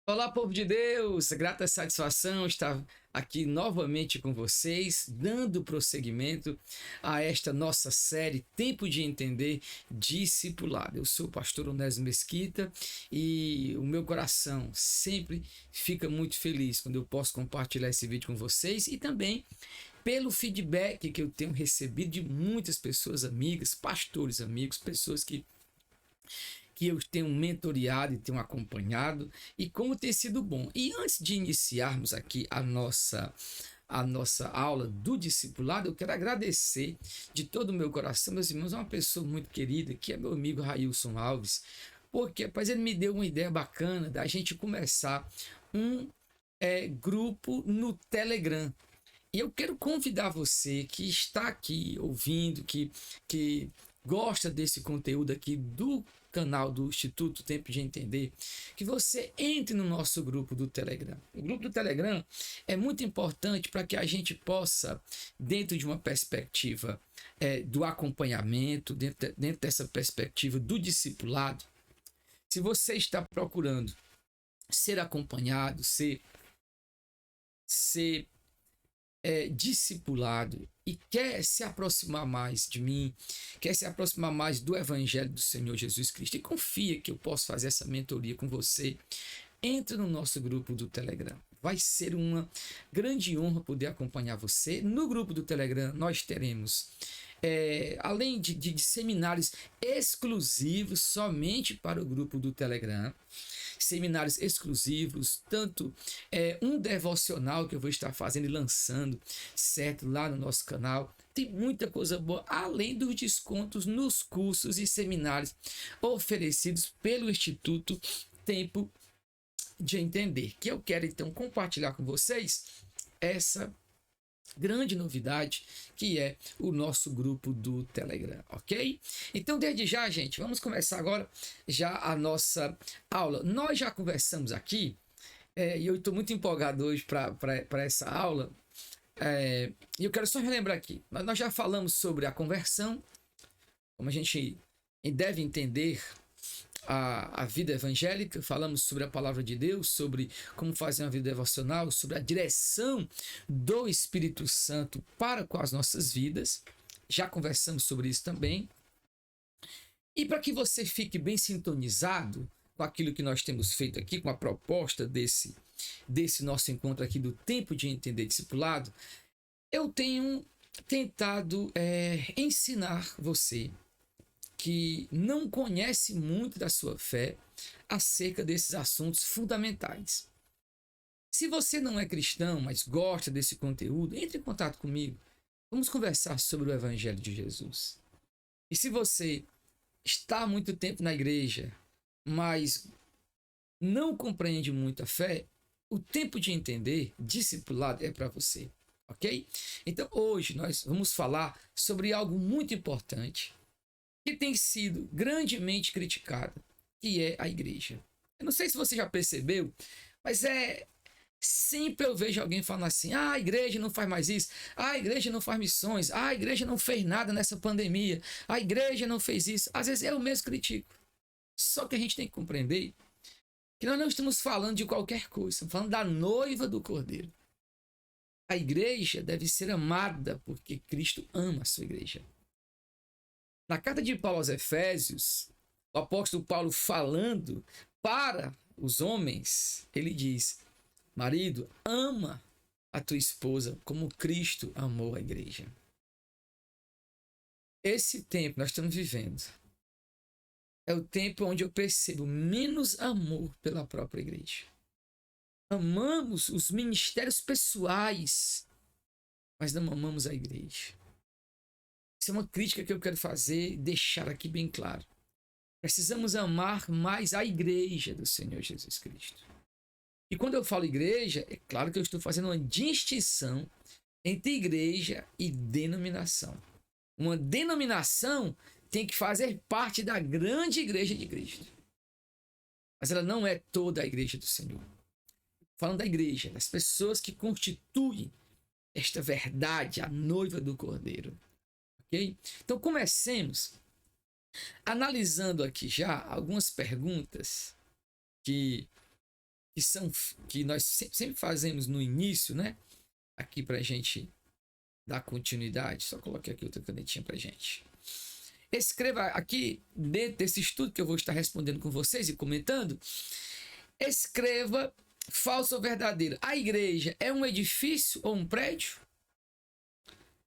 Olá, povo de Deus! Grata satisfação estar aqui novamente com vocês, dando prosseguimento a esta nossa série Tempo de Entender Discipulado. Eu sou o pastor Onésio Mesquita e o meu coração sempre fica muito feliz quando eu posso compartilhar esse vídeo com vocês e também pelo feedback que eu tenho recebido de muitas pessoas amigas, pastores amigos, pessoas que eu tenho mentoreado e tenho acompanhado e como tem sido bom. E antes de iniciarmos aqui a nossa aula do discipulado, eu quero agradecer de todo o meu coração, meus irmãos, a uma pessoa muito querida, que é meu amigo Railson Alves, porque rapaz, ele me deu uma ideia bacana da gente começar um grupo no Telegram. E eu quero convidar você que está aqui ouvindo, que gosta desse conteúdo aqui do canal do Instituto Tempo de Entender, que você entre no nosso grupo do Telegram. O grupo do Telegram é muito importante para que a gente possa, dentro de uma perspectiva do acompanhamento, dentro dessa perspectiva do discipulado, se você está procurando ser acompanhado, ser discipulado e quer se aproximar mais de mim, quer se aproximar mais do Evangelho do Senhor Jesus Cristo e confia que eu posso fazer essa mentoria com você, entre no nosso grupo do Telegram. Vai ser uma grande honra poder acompanhar você. No grupo do Telegram nós teremos, além de seminários exclusivos somente para o grupo do Telegram, seminários exclusivos, tanto um devocional que eu vou estar fazendo e lançando, certo, lá no nosso canal. Tem muita coisa boa, além dos descontos nos cursos e seminários oferecidos pelo Instituto Tempo de Entender, que eu quero então compartilhar com vocês essa grande novidade que é o nosso grupo do Telegram, ok? Então, desde já, gente, vamos começar agora já a nossa aula. Nós já conversamos aqui e eu estou muito empolgado hoje para essa aula. E eu quero só relembrar aqui, nós já falamos sobre a conversão, como a gente deve entender a vida evangélica, falamos sobre a palavra de Deus, sobre como fazer uma vida devocional, sobre a direção do Espírito Santo para com as nossas vidas. Já conversamos sobre isso também. E para que você fique bem sintonizado com aquilo que nós temos feito aqui, com a proposta desse nosso encontro aqui do Tempo de Entender Discipulado, eu tenho tentado ensinar você que não conhece muito da sua fé acerca desses assuntos fundamentais. Se você não é cristão, mas gosta desse conteúdo, entre em contato comigo. Vamos conversar sobre o Evangelho de Jesus. E se você está há muito tempo na igreja, mas não compreende muito a fé, o Tempo de Entender discipulado é para você, ok? Então hoje nós vamos falar sobre algo muito importante que tem sido grandemente criticada, que é a igreja. Eu não sei se você já percebeu, mas sempre eu vejo alguém falando assim: a igreja não faz mais isso, a igreja não faz missões, a igreja não fez nada nessa pandemia, a igreja não fez isso. Às vezes eu mesmo critico. Só que a gente tem que compreender que nós não estamos falando de qualquer coisa, estamos falando da noiva do Cordeiro. A igreja deve ser amada porque Cristo ama a sua igreja. Na carta de Paulo aos Efésios, o apóstolo Paulo falando para os homens, ele diz: marido, ama a tua esposa como Cristo amou a igreja. Esse tempo nós estamos vivendo é o tempo onde eu percebo menos amor pela própria igreja. Amamos os ministérios pessoais, mas não amamos a igreja. Isso é uma crítica que eu quero fazer e deixar aqui bem claro. Precisamos amar mais a igreja do Senhor Jesus Cristo. E quando eu falo igreja, é claro que eu estou fazendo uma distinção entre igreja e denominação. Uma denominação tem que fazer parte da grande igreja de Cristo. Mas ela não é toda a igreja do Senhor. Falando da igreja, das pessoas que constituem esta verdade, a noiva do Cordeiro. Okay? Então comecemos analisando aqui já algumas perguntas que que nós sempre fazemos no início, né? Aqui para a gente dar continuidade. Só coloquei aqui outra canetinha para gente. Escreva aqui, dentro desse estudo que eu vou estar respondendo com vocês e comentando, escreva falso ou verdadeiro. A igreja é um edifício ou um prédio?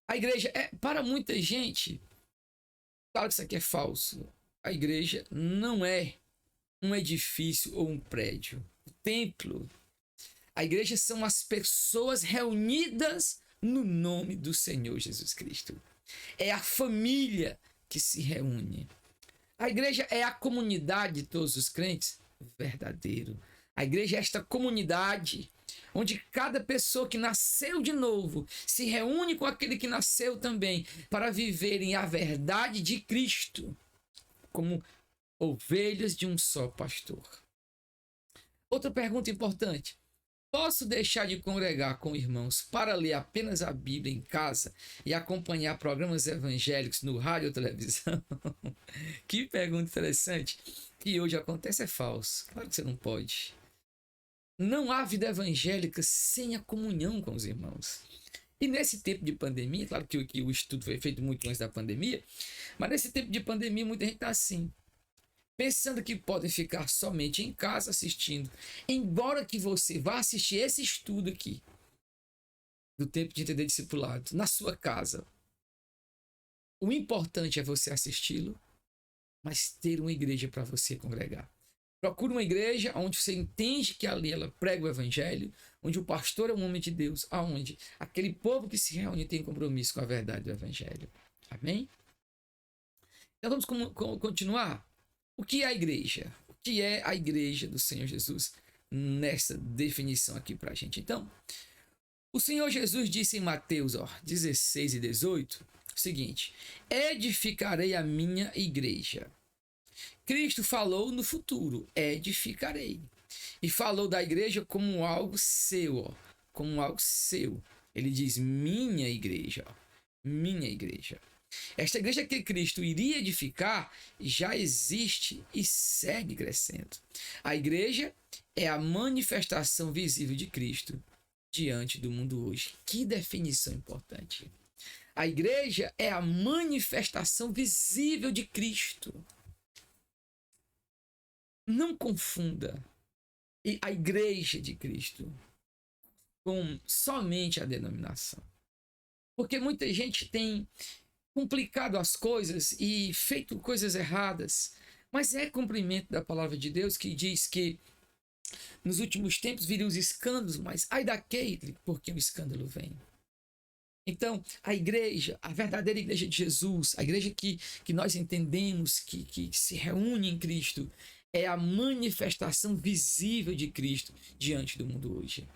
A igreja é, para muita gente, claro que isso aqui é falso. A igreja não é um edifício ou um prédio. O templo, a igreja são as pessoas reunidas no nome do Senhor Jesus Cristo. É a família que se reúne. A igreja é a comunidade de todos os crentes? Verdadeiro. A igreja é esta comunidade onde cada pessoa que nasceu de novo se reúne com aquele que nasceu também para viverem a verdade de Cristo como ovelhas de um só pastor. Outra pergunta importante. Posso deixar de congregar com irmãos para ler apenas a Bíblia em casa e acompanhar programas evangélicos no rádio ou televisão? Que pergunta interessante. Que hoje acontece é falso. Claro que você não pode. Não há vida evangélica sem a comunhão com os irmãos. E nesse tempo de pandemia, claro que o estudo foi feito muito antes da pandemia, mas nesse tempo de pandemia muita gente está assim, pensando que podem ficar somente em casa assistindo. Embora que você vá assistir esse estudo aqui, do tempo de entender discipulado, na sua casa, o importante é você assisti-lo, mas ter uma igreja para você congregar. Procure uma igreja onde você entende que ali ela prega o evangelho, onde o pastor é um homem de Deus, aonde aquele povo que se reúne tem compromisso com a verdade do evangelho. Amém? Então vamos continuar. O que é a igreja? O que é a igreja do Senhor Jesus nessa definição aqui para a gente? Então, o Senhor Jesus disse em Mateus 16 e 18 o seguinte: edificarei a minha igreja. Cristo falou no futuro, edificarei. E falou da igreja como algo seu, como algo seu. Ele diz, minha igreja, minha igreja. Esta igreja que Cristo iria edificar já existe e segue crescendo. A igreja é a manifestação visível de Cristo diante do mundo hoje. Que definição importante. A igreja é a manifestação visível de Cristo. Não confunda a igreja de Cristo com somente a denominação. Porque muita gente tem complicado as coisas e feito coisas erradas. Mas é cumprimento da palavra de Deus que diz que nos últimos tempos viriam os escândalos, mas ai daquele porque o escândalo vem. Então, a igreja, a verdadeira igreja de Jesus, a igreja que nós entendemos que se reúne em Cristo, é a manifestação visível de Cristo diante do mundo hoje.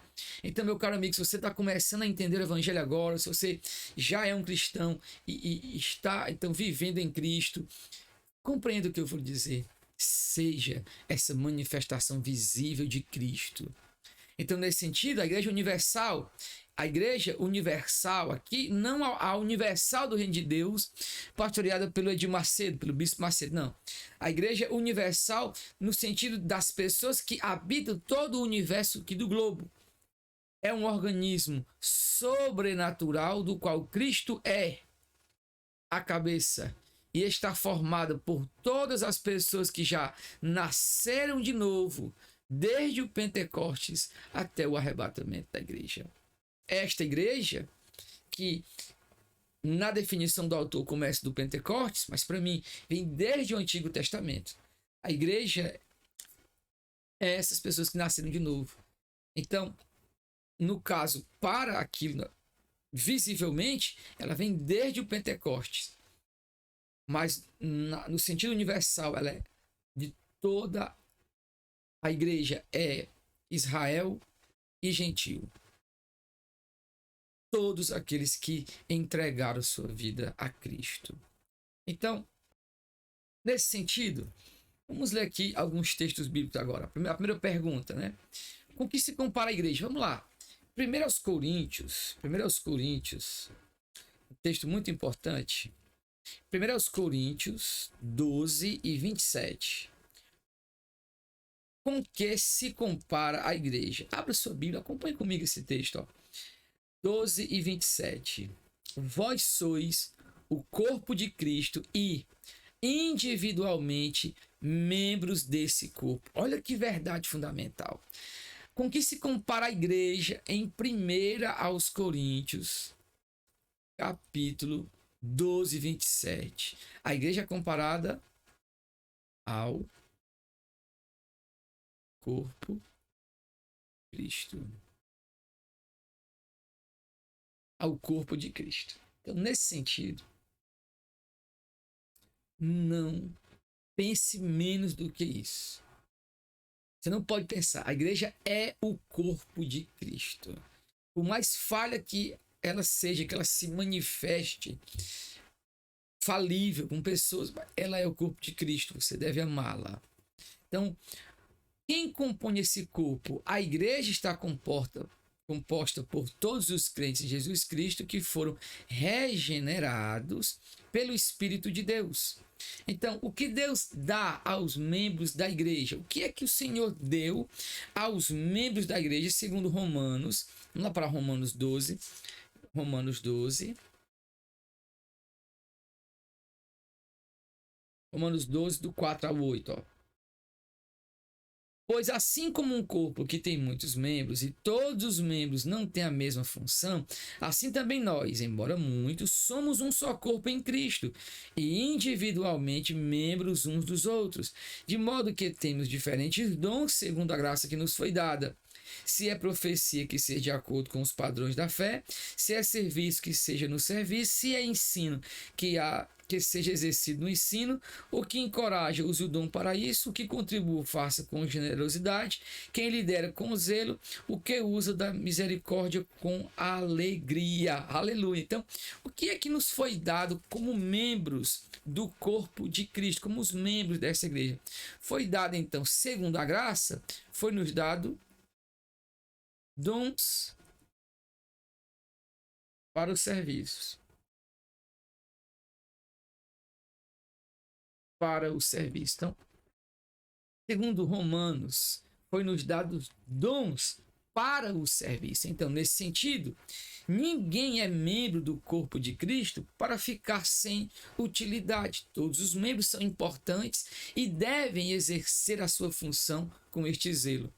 Então, meu caro amigo, se você está começando a entender o evangelho agora, se você já é um cristão e está então vivendo em Cristo, compreenda o que eu vou dizer. Seja essa manifestação visível de Cristo. Então, nesse sentido, a igreja universal aqui, não a universal do reino de Deus, pastoreada pelo Edir Macedo, pelo Bispo Macedo, não. A igreja universal no sentido das pessoas que habitam todo o universo aqui do globo. É um organismo sobrenatural do qual Cristo é a cabeça e está formado por todas as pessoas que já nasceram de novo, desde o Pentecostes até o arrebatamento da igreja. Esta igreja, que na definição do autor começa do Pentecostes, mas para mim vem desde o Antigo Testamento. A igreja é essas pessoas que nasceram de novo. Então, no caso, para aquilo, visivelmente, ela vem desde o Pentecostes. Mas no sentido universal, ela é de toda a igreja, é Israel e gentio. Todos aqueles que entregaram sua vida a Cristo. Então, nesse sentido, vamos ler aqui alguns textos bíblicos agora. A primeira pergunta, né? Com que se compara a igreja? Vamos lá. 1 Coríntios, um texto muito importante. 1 Coríntios 12 e 27. Com que se compara a igreja? Abra sua Bíblia, acompanhe comigo esse texto, ó. 12 e 27. Vós sois o corpo de Cristo e individualmente membros desse corpo. Olha que verdade fundamental. Com que se compara a igreja em 1 aos Coríntios, capítulo 12, 27. A igreja é comparada ao corpo de Cristo. Ao corpo de Cristo. Então, nesse sentido, não pense menos do que isso. Você não pode pensar. A igreja é o corpo de Cristo. Por mais falha que ela seja, que ela se manifeste falível com pessoas, ela é o corpo de Cristo. Você deve amá-la. Então, quem compõe esse corpo? A igreja está composta por todos os crentes em Jesus Cristo que foram regenerados pelo Espírito de Deus. Então, o que Deus dá aos membros da igreja? O que é que o Senhor deu aos membros da igreja, segundo Romanos? Vamos lá para Romanos 12. Romanos 12. Romanos 12, do 4 ao 8. Ó. Pois assim como um corpo que tem muitos membros e todos os membros não têm a mesma função, assim também nós, embora muitos, somos um só corpo em Cristo e individualmente membros uns dos outros, de modo que temos diferentes dons segundo a graça que nos foi dada. Se é profecia, que seja de acordo com os padrões da fé, se é serviço, que seja no serviço, se é ensino, que seja exercido no ensino, o que encoraja, use o dom para isso, o que contribua, faça com generosidade, quem lidera com zelo, o que usa da misericórdia com alegria. Aleluia. Então, o que é que nos foi dado como membros do corpo de Cristo, como os membros dessa igreja? Foi dado, então, segundo a graça, foi nos dado dons para os serviços. Para o serviço. Então, segundo Romanos, foi nos dados dons para o serviço. Então, nesse sentido, ninguém é membro do corpo de Cristo para ficar sem utilidade. Todos os membros são importantes e devem exercer a sua função com este zelo,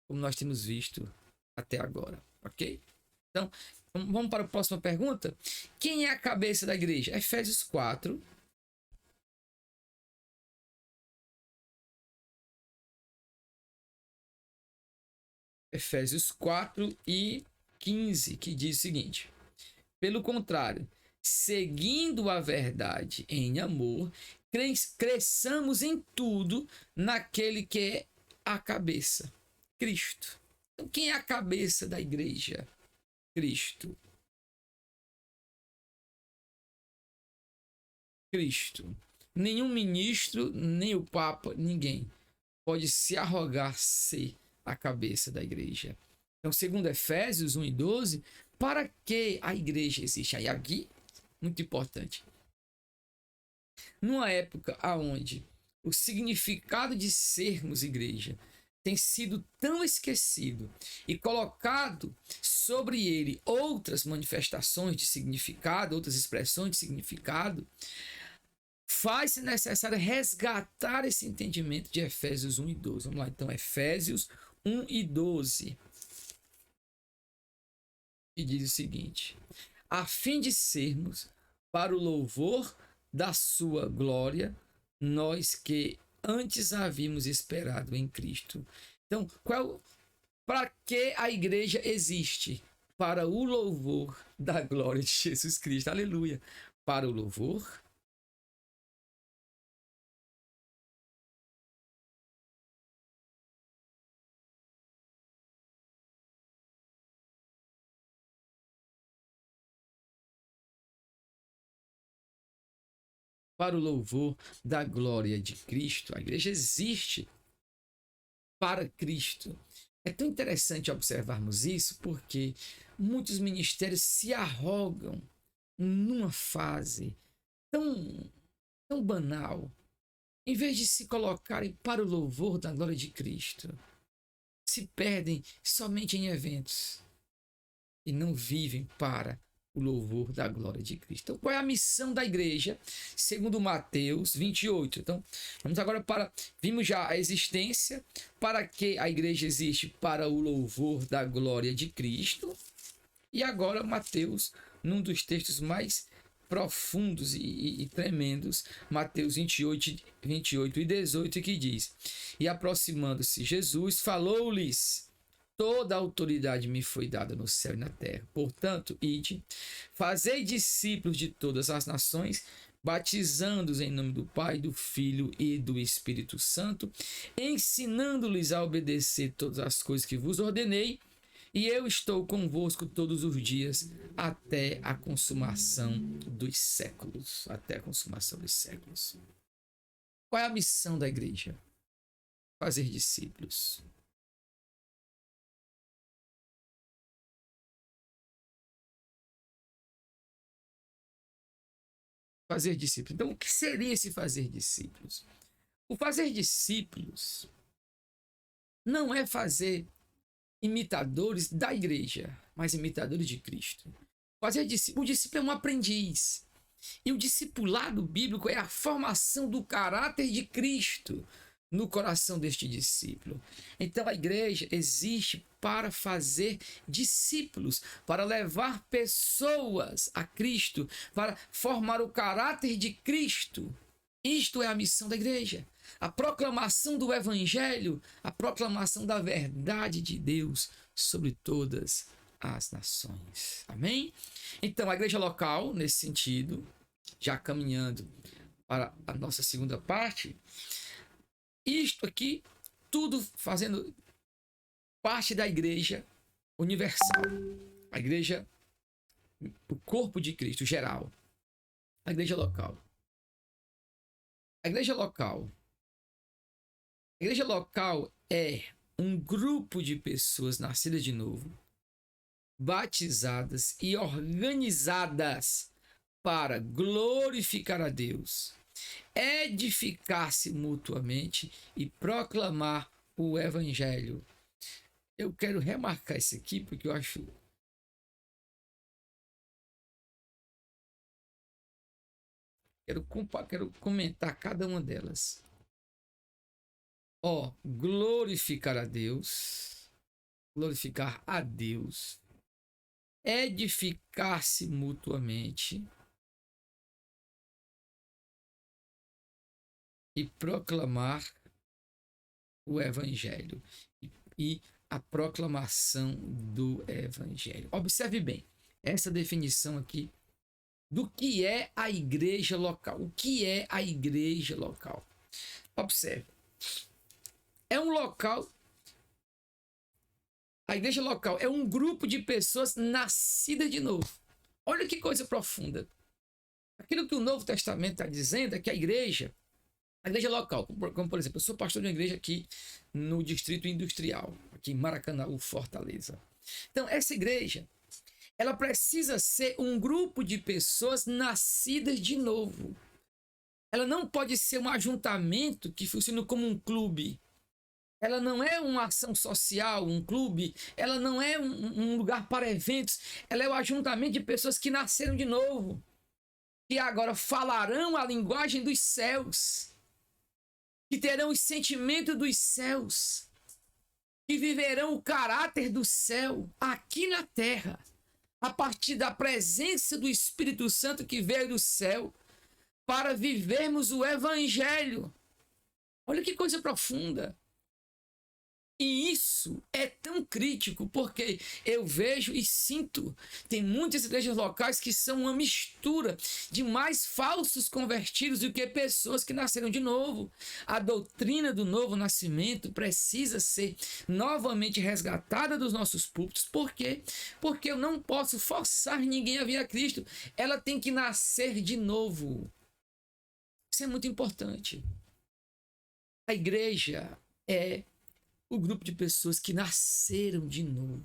como nós temos visto até agora, ok? Então, vamos para a próxima pergunta. Quem é a cabeça da igreja? Efésios 4. Efésios 4 e 15, que diz o seguinte: pelo contrário, seguindo a verdade em amor, cresçamos em tudo naquele que é a cabeça, Cristo. Então, quem é a cabeça da igreja? Cristo. Cristo. Nenhum ministro, nem o Papa, ninguém pode se arrogar ser a cabeça da igreja. Então, segundo Efésios 1 e 12, para que a igreja existe? Aí aqui, muito importante. Numa época onde o significado de sermos igreja tem sido tão esquecido e colocado sobre ele outras manifestações de significado, outras expressões de significado, faz-se necessário resgatar esse entendimento de Efésios 1 e 12. Vamos lá, então, Efésios 1 e 12. E diz o seguinte: a fim de sermos para o louvor da sua glória, nós que antes havíamos esperado em Cristo. Então, para que a igreja existe? Para o louvor da glória de Jesus Cristo. Aleluia. Para o louvor da glória de Cristo. A igreja existe para Cristo. É tão interessante observarmos isso porque muitos ministérios se arrogam numa fase tão banal, em vez de se colocarem para o louvor da glória de Cristo, se perdem somente em eventos e não vivem para o louvor da glória de Cristo. Então, qual é a missão da igreja? Segundo Mateus 28. Então, vamos agora vimos já a existência, para que a igreja existe para o louvor da glória de Cristo. E agora Mateus, num dos textos mais profundos e tremendos, Mateus 28 e 18, que diz: E aproximando-se Jesus, falou-lhes: Toda a autoridade me foi dada no céu e na terra. Portanto, ide, fazei discípulos de todas as nações, batizando-os em nome do Pai, do Filho e do Espírito Santo, ensinando-lhes a obedecer todas as coisas que vos ordenei, e eu estou convosco todos os dias até a consumação dos séculos. Até a consumação dos séculos. Qual é a missão da igreja? Fazer discípulos. Fazer discípulos. Então, o que seria esse fazer discípulos? O fazer discípulos não é fazer imitadores da igreja, mas imitadores de Cristo. Fazer discípulo, o discípulo é um aprendiz. E o discipulado bíblico é a formação do caráter de Cristo no coração deste discípulo. Então a igreja existe para fazer discípulos, para levar pessoas a Cristo, para formar o caráter de Cristo. Isto é a missão da igreja. A proclamação do evangelho, a proclamação da verdade de Deus sobre todas as nações. Amém? Então, a igreja local, nesse sentido, já caminhando para a nossa segunda parte, isto aqui, tudo fazendo parte da igreja universal. A igreja, o corpo de Cristo geral. A igreja local. A igreja local. A igreja local é um grupo de pessoas nascidas de novo, batizadas e organizadas para glorificar a Deus, edificar-se mutuamente e proclamar o evangelho. Eu quero remarcar isso aqui porque eu acho quero comentar cada uma delas. Glorificar a Deus, glorificar a Deus, edificar-se mutuamente e proclamar o evangelho e a proclamação do evangelho. Observe bem essa definição aqui do que é a igreja local. O que é a igreja local? Observe. É um local. A igreja local é um grupo de pessoas nascidas de novo. Olha que coisa profunda. Aquilo que o Novo Testamento está dizendo é que a igreja local, como por exemplo, eu sou pastor de uma igreja aqui no Distrito Industrial, aqui em Maracanaú, Fortaleza. Então, essa igreja, ela precisa ser um grupo de pessoas nascidas de novo. Ela não pode ser um ajuntamento que funciona como um clube. Ela não é uma ação social, um clube. Ela não é um lugar para eventos. Ela é o ajuntamento de pessoas que nasceram de novo, que agora falarão a linguagem dos céus, que terão os sentimentos dos céus, que viverão o caráter do céu aqui na terra, a partir da presença do Espírito Santo que veio do céu, para vivermos o evangelho. Olha que coisa profunda. E isso é tão crítico, porque eu vejo e sinto, tem muitas igrejas locais que são uma mistura de mais falsos convertidos do que pessoas que nasceram de novo. A doutrina do novo nascimento precisa ser novamente resgatada dos nossos púlpitos. Por quê? Porque eu não posso forçar ninguém a vir a Cristo. Ela tem que nascer de novo. Isso é muito importante. A igreja é o grupo de pessoas que nasceram de novo.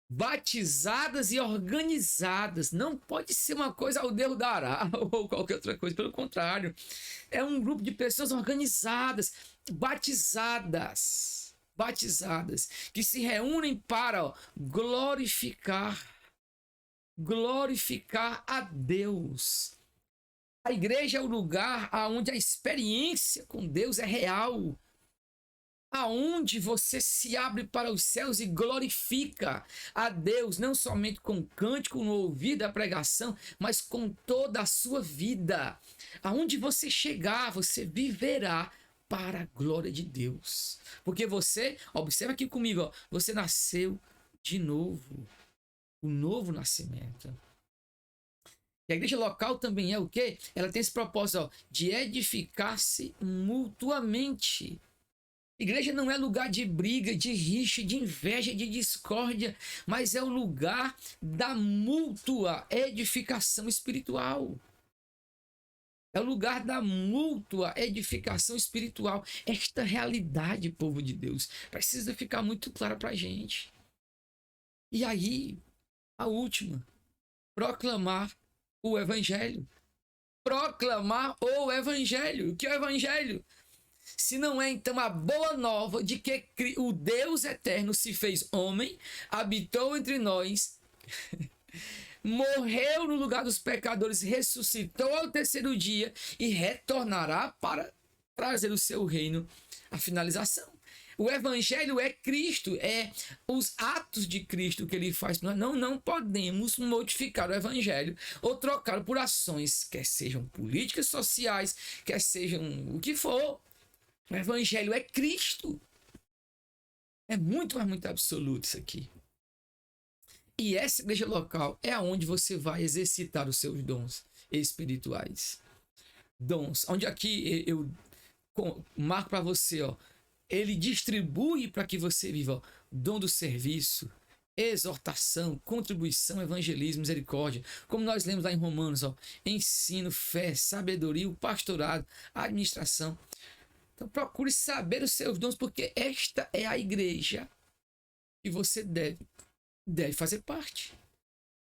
batizadas e organizadas. Não pode ser uma coisa ao Deus dará ou qualquer outra coisa, pelo contrário. É um grupo de pessoas organizadas, batizadas, que se reúnem para glorificar a Deus. A igreja é o lugar onde a experiência com Deus é real, aonde você se abre para os céus e glorifica a Deus, não somente com cântico no ouvido da pregação, mas com toda a sua vida. Aonde você chegar, você viverá para a glória de Deus. Porque você, observa aqui comigo, ó, você nasceu de novo, o novo nascimento. E a igreja local também é o quê? Ela tem esse propósito, ó, de edificar-se mutuamente. Igreja não é lugar de briga, de rixa, de inveja, de discórdia, mas é o lugar da mútua edificação espiritual. É o lugar da mútua edificação espiritual. Esta realidade, povo de Deus, precisa ficar muito clara para a gente. E aí, a última, proclamar o evangelho. Proclamar o evangelho. O que é o evangelho? Se não é então a boa nova de que o Deus eterno se fez homem, habitou entre nós, morreu no lugar dos pecadores, ressuscitou ao terceiro dia e retornará para trazer o seu reino à finalização. O evangelho é Cristo, é os atos de Cristo que ele faz. Não podemos modificar o evangelho ou trocá-lo por ações, quer sejam políticas sociais, quer sejam o que for. O evangelho é Cristo. É muito, mas muito absoluto isso aqui. E essa igreja local é onde você vai exercitar os seus dons espirituais. Dons. Onde aqui eu marco para você, ó. Ele distribui para que você viva, ó, dom do serviço, exortação, contribuição, evangelismo, misericórdia. Como nós lemos lá em Romanos, ó, ensino, fé, sabedoria, o pastorado, a administração. Então procure saber os seus dons, porque esta é a igreja que você deve fazer parte.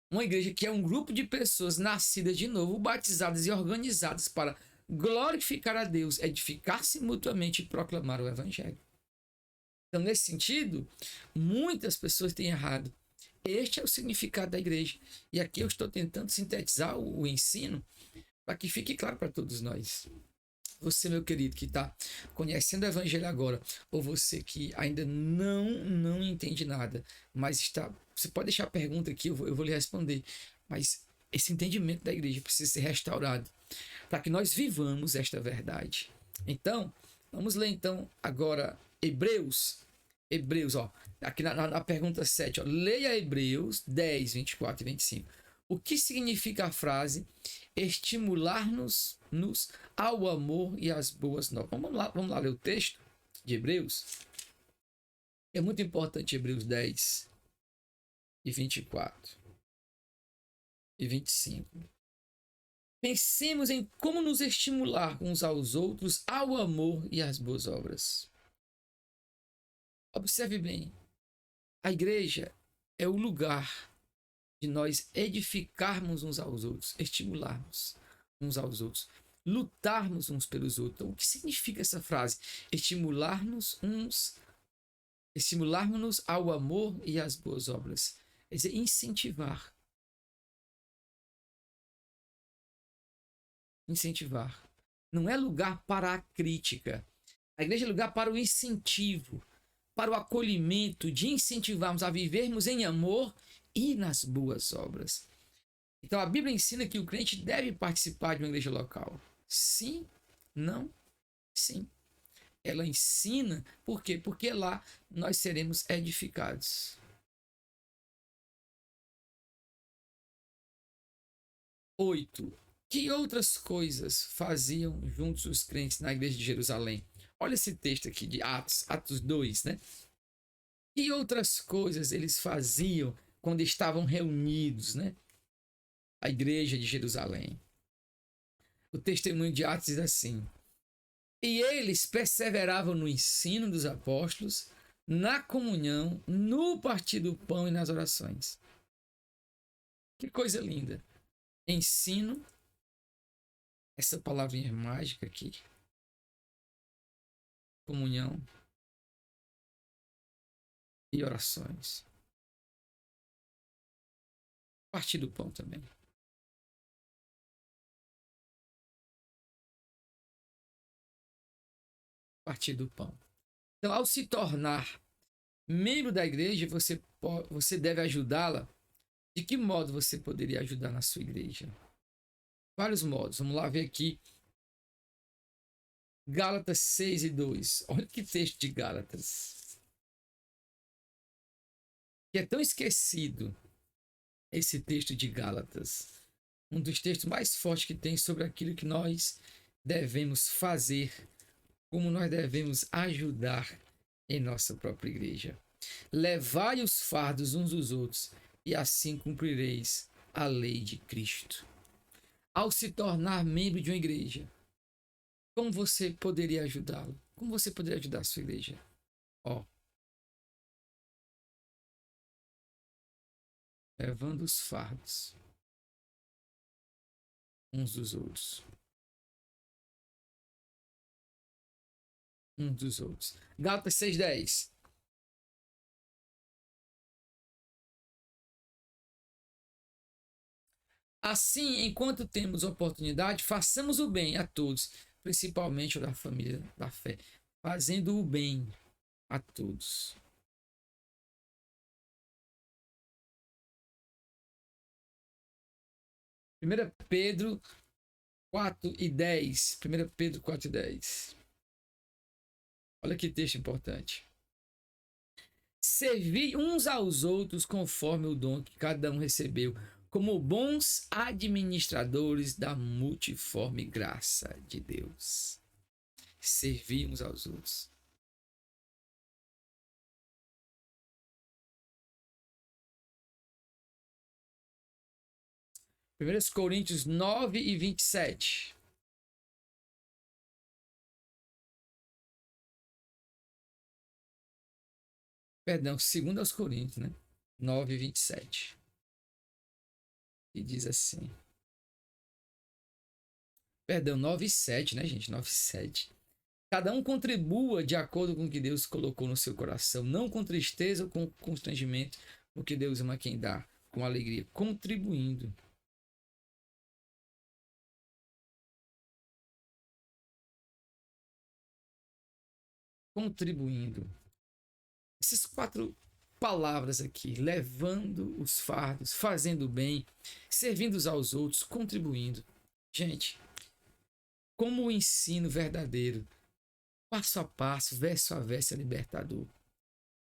Uma igreja que é um grupo de pessoas nascidas de novo, batizadas e organizadas para glorificar a Deus, edificar-se mutuamente e proclamar o evangelho. Então, nesse sentido, muitas pessoas têm errado. Este é o significado da igreja. E aqui eu estou tentando sintetizar o ensino para que fique claro para todos nós. Você, meu querido, que está conhecendo o evangelho agora, ou você que ainda não entende nada, mas está... Você pode deixar a pergunta aqui, eu vou lhe responder. Mas esse entendimento da igreja precisa ser restaurado para que nós vivamos esta verdade. Então, vamos ler então agora Hebreus, ó, aqui na pergunta 7, ó, leia Hebreus 10, 24 e 25. O que significa a frase estimular-nos ao amor e às boas novas? Vamos lá ler o texto de Hebreus. É muito importante Hebreus 10 e 24 e 25. Pensemos em como nos estimular uns aos outros ao amor e às boas obras. Observe bem, a igreja é o lugar de nós edificarmos uns aos outros, estimularmos uns aos outros, lutarmos uns pelos outros. Então, o que significa essa frase? Estimularmos-nos ao amor e às boas obras. Quer dizer, incentivar. Não é lugar para a crítica. A igreja é lugar para o incentivo, para o acolhimento, de incentivarmos a vivermos em amor e nas boas obras. Então a Bíblia ensina que o crente deve participar de uma igreja local. Sim, não, sim. Ela ensina, por quê? Porque lá nós seremos edificados. 8. Que outras coisas faziam juntos os crentes na igreja de Jerusalém? Olha esse texto aqui de Atos 2, né? Que outras coisas eles faziam quando estavam reunidos, né? A igreja de Jerusalém. O testemunho de Atos diz assim: e eles perseveravam no ensino dos apóstolos, na comunhão, no partir do pão e nas orações. Que coisa linda. Ensino, essa palavrinha mágica aqui. Comunhão e orações. Partir do pão também. Partir do pão. Então, ao se tornar membro da igreja, você deve ajudá-la. De que modo você poderia ajudar na sua igreja? Vários modos. Vamos lá ver aqui. Gálatas 6:2. Olha que texto de Gálatas. Que é tão esquecido esse texto de Gálatas. Um dos textos mais fortes que tem sobre aquilo que nós devemos fazer, como nós devemos ajudar em nossa própria igreja. Levai os fardos uns dos outros, e assim cumprireis a lei de Cristo. Ao se tornar membro de uma igreja, como você poderia ajudá-lo? Como você poderia ajudar a sua igreja? Levando os fardos uns dos outros. Uns dos outros. Gálatas 6:10. Assim, enquanto temos oportunidade, façamos o bem a todos, principalmente da família da fé, fazendo o bem a todos. 1 Pedro 4:10. 1 Pedro 4:10. Olha que texto importante. Servi uns aos outros conforme o dom que cada um recebeu, como bons administradores da multiforme graça de Deus. Servir uns aos outros. Primeiros Coríntios 9:27. Perdão, 2 aos Coríntios, né? 9:27. E diz assim. Perdão, 9:7, né, gente? 9:7. Cada um contribua de acordo com o que Deus colocou no seu coração, não com tristeza ou com constrangimento, porque Deus ama quem dá com alegria, contribuindo. Contribuindo. Essas 4 palavras aqui, levando os fardos, fazendo o bem, servindo uns aos outros, contribuindo. Gente, como o ensino verdadeiro, passo a passo, verso a verso, é libertador.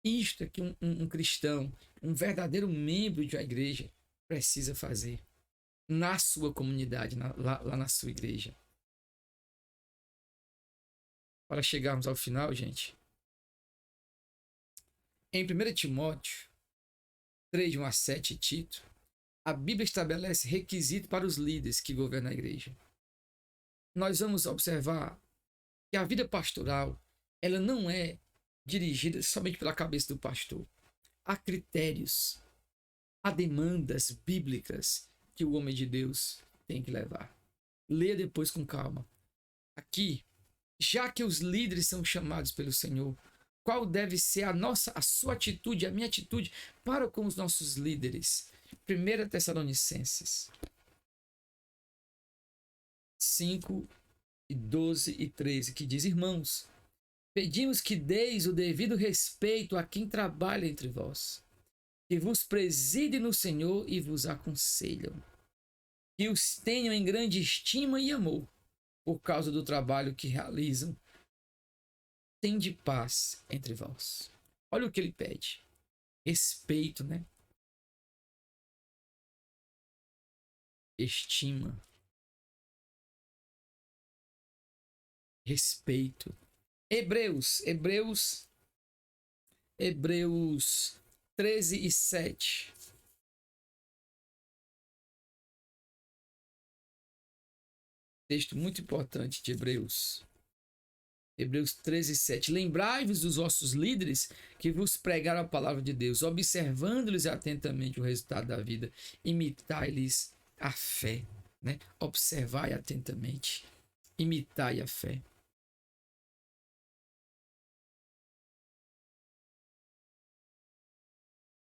Isto é que um cristão, um verdadeiro membro de uma igreja, precisa fazer na sua comunidade, lá na sua igreja. Para chegarmos ao final, gente, em 1 Timóteo 3:1-7, Tito, a Bíblia estabelece requisitos para os líderes que governam a igreja. Nós vamos observar que a vida pastoral, ela não é dirigida somente pela cabeça do pastor. Há critérios, há demandas bíblicas que o homem de Deus tem que levar. Leia depois com calma. Aqui, já que os líderes são chamados pelo Senhor, qual deve ser a sua atitude, a minha atitude para com os nossos líderes? 1 Tessalonicenses 5:12-13, que diz: Irmãos, pedimos que deis o devido respeito a quem trabalha entre vós, que vos preside no Senhor e vos aconselham, que os tenham em grande estima e amor, por causa do trabalho que realizam. Tende paz entre vós. Olha o que ele pede. Respeito, né? Estima. Respeito. Hebreus 13:7. Texto muito importante de Hebreus. Hebreus 13:7. Lembrai-vos dos vossos líderes que vos pregaram a palavra de Deus, observando-lhes atentamente o resultado da vida, imitai-lhes a fé, né? Observai atentamente, imitai a fé.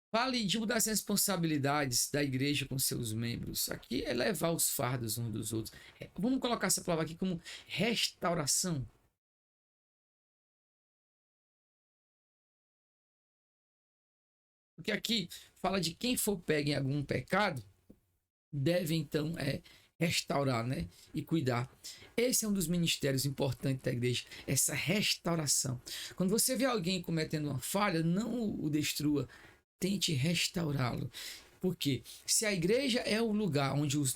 Fale de uma das responsabilidades da igreja com seus membros. Aqui é levar os fardos uns dos outros. Vamos colocar essa palavra aqui como restauração. Porque aqui fala de quem for pego em algum pecado, deve então restaurar, né? E cuidar. Esse é um dos ministérios importantes da igreja, essa restauração. Quando você vê alguém cometendo uma falha, não o destrua, tente restaurá-lo. Porque se a igreja é o lugar onde os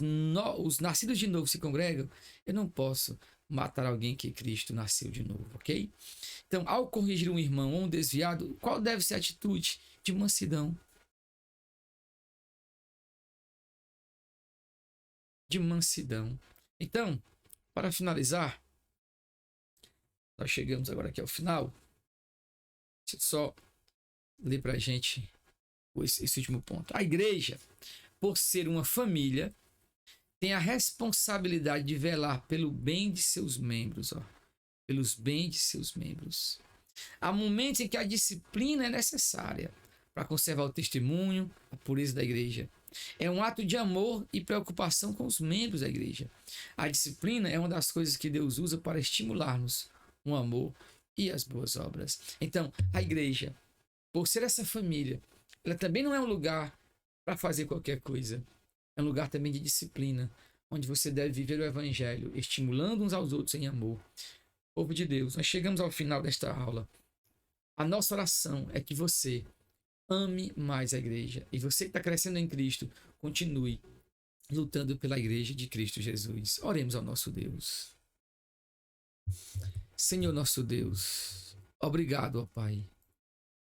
nascidos de novo se congregam, eu não posso matar alguém que Cristo nasceu de novo, ok? Então, ao corrigir um irmão ou um desviado, qual deve ser a atitude? De mansidão. De mansidão. Então, para finalizar, nós chegamos agora aqui ao final. Deixa eu só ler para a gente esse último ponto. A igreja, por ser uma família, tem a responsabilidade de velar pelo bem de seus membros, pelos bens de seus membros. Há momentos em que a disciplina é necessária para conservar o testemunho, a pureza da igreja. É um ato de amor e preocupação com os membros da igreja. A disciplina é uma das coisas que Deus usa para estimular-nos o amor e as boas obras. Então, a igreja, por ser essa família, ela também não é um lugar para fazer qualquer coisa. É um lugar também de disciplina, onde você deve viver o evangelho, estimulando uns aos outros em amor. Povo de Deus, nós chegamos ao final desta aula. A nossa oração é que você ame mais a igreja. E você que está crescendo em Cristo, continue lutando pela igreja de Cristo Jesus. Oremos ao nosso Deus. Senhor nosso Deus, obrigado, ó Pai,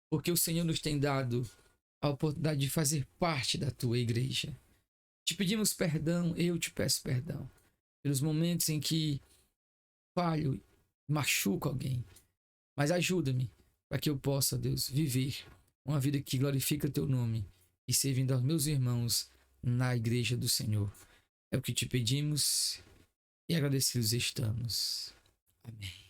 porque o Senhor nos tem dado a oportunidade de fazer parte da tua igreja. Te pedimos perdão, eu te peço perdão, pelos momentos em que falho, machuco alguém. Mas ajuda-me para que eu possa, Deus, viver uma vida que glorifica o teu nome e servindo aos meus irmãos na igreja do Senhor. É o que te pedimos e agradecidos estamos. Amém.